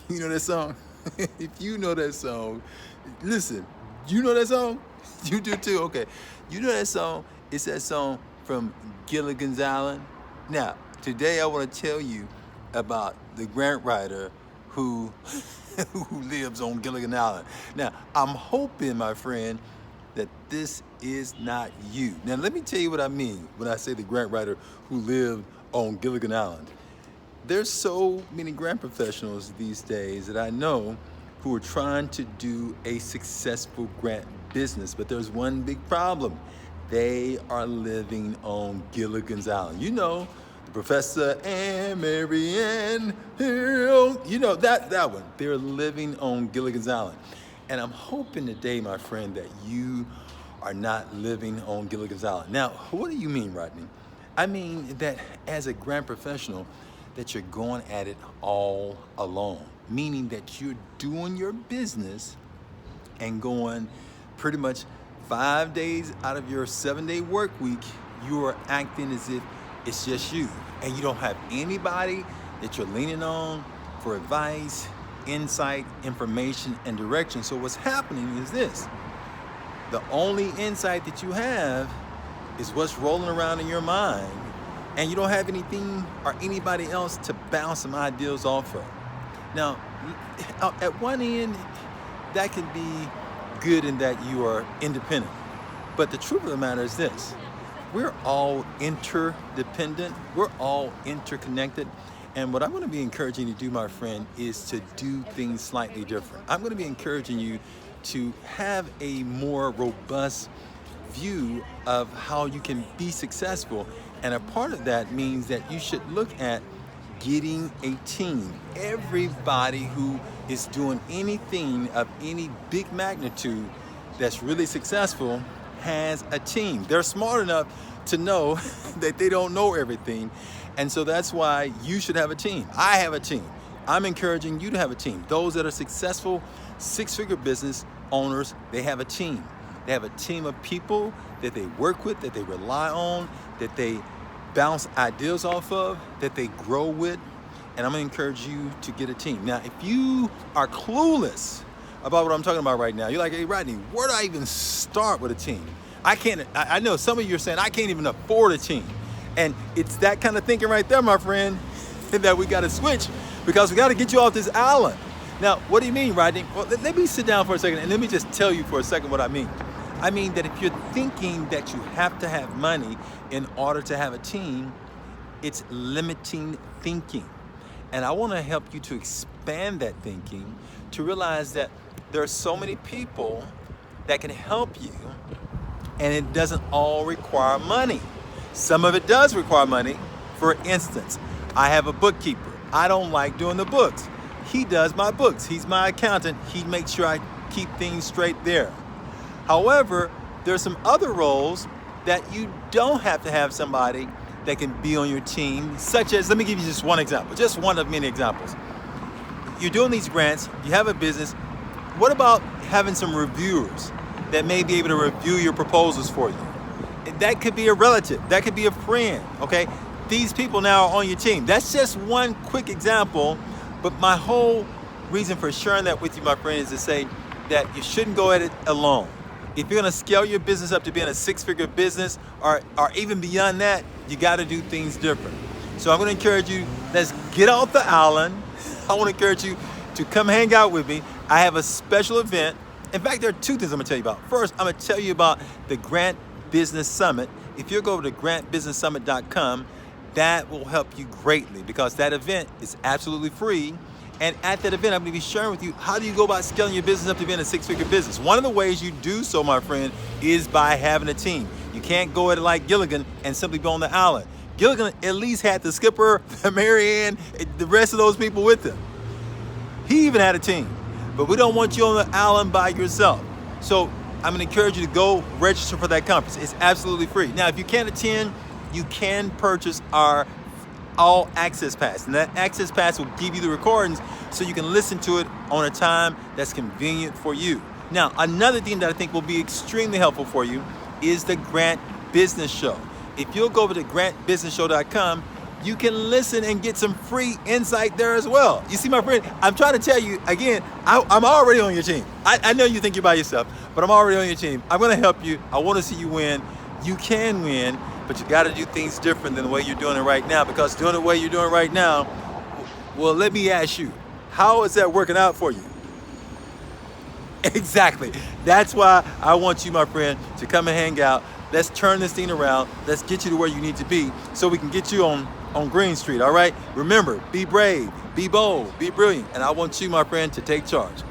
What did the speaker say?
You know that song? If you know that song, listen, you know that song? You do too? Okay. You know that song? It's that song from Gilligan's Island. Now, today I want to tell you about the grant writer who who lives on Gilligan Island. Now, I'm hoping, my friend, that this is not you. Now, let me tell you what I mean when I say the grant writer who lived on Gilligan Island. There's so many grant professionals these days that I know who are trying to do a successful grant business, but there's one big problem. They are living on Gilligan's Island. You know, the Professor and Marianne Hill. You know that one. They're living on Gilligan's Island. And I'm hoping today, my friend, that you are not living on Gilligan's Island. Now, what do you mean, Rodney? I mean that as a grant professional, that you're going at it all alone, meaning that you're doing your business and going pretty much 5 days out of your 7-day work week, you are acting as if it's just you. And you don't have anybody that you're leaning on for advice, insight, information, and direction. So what's happening is this. The only insight that you have is what's rolling around in your mind, and you don't have anything or anybody else to bounce some ideas off of. Now, at one end, that can be good in that you are independent. But the truth of the matter is this. We're all interdependent. We're all interconnected. And what I'm going to be encouraging you to do, my friend, is to do things slightly different. I'm going to be encouraging you to have a more robust view of how you can be successful. And a part of that means that you should look at getting a team. Everybody who is doing anything of any big magnitude that's really successful has a team. They're smart enough to know that they don't know everything. And so that's why you should have a team. I have a team. I'm encouraging you to have a team. Those that are successful six-figure business owners, they have a team. They have a team of people that they work with, that they rely on, that they bounce ideas off of, that they grow with. And I'm going to encourage you to get a team. Now, if you are clueless about what I'm talking about right now, you're like, hey, Rodney, where do I even start with a team? I know some of you are saying, I can't even afford a team. And it's that kind of thinking right there, my friend, that we got to switch, because we got to get you off this island. Now, what do you mean, Rodney? Well, let me sit down for a second and let me just tell you for a second what I mean. I mean that if you're thinking that you have to have money in order to have a team, it's limiting thinking. And I want to help you to expand that thinking to realize that there are so many people that can help you, and it doesn't all require money. Some of it does require money. For instance, I have a bookkeeper. I don't like doing the books. He does my books. He's my accountant. He makes sure I keep things straight there. However, there's some other roles that you don't have to have somebody that can be on your team, such as, let me give you just one example, just one of many examples. You're doing these grants, you have a business. What about having some reviewers that may be able to review your proposals for you? That could be a relative, that could be a friend, okay? These people now are on your team. That's just one quick example, but my whole reason for sharing that with you, my friend, is to say that you shouldn't go at it alone. If you're gonna scale your business up to being a six-figure business, or even beyond that, you gotta do things different. So I'm gonna encourage you, let's get off the island. I wanna encourage you to come hang out with me. I have a special event. In fact, there are two things I'm gonna tell you about. First, I'm gonna tell you about the Grant Business Summit. If you go to grantbusinesssummit.com, that will help you greatly, because that event is absolutely free. And at that event, I'm going to be sharing with you, how do you go about scaling your business up to being a six-figure business? One of the ways you do so, my friend, is by having a team. You can't go at it like Gilligan and simply be on the island. Gilligan at least had the skipper, Marianne, the rest of those people with him. He even had a team. But we don't want you on the island by yourself. So I'm going to encourage you to go register for that conference. It's absolutely free. Now, if you can't attend, you can purchase our all access pass, and that access pass will give you the recordings so you can listen to it on a time that's convenient for you. Now, another thing that I think will be extremely helpful for you is the Grant Business Show. If you'll go over to grantbusinessshow.com, you can listen and get some free insight there as well. You see, my friend, I'm trying to tell you, again, I'm already on your team. I know you think you're by yourself, but I'm already on your team. I'm gonna help you. I wanna see you win. You can win, but you gotta do things different than the way you're doing it right now, because doing it the way you're doing it right now, well, let me ask you, how is that working out for you? Exactly. That's why I want you, my friend, to come and hang out. Let's turn this thing around. Let's get you to where you need to be so we can get you on Green Street, all right? Remember, be brave, be bold, be brilliant. And I want you, my friend, to take charge.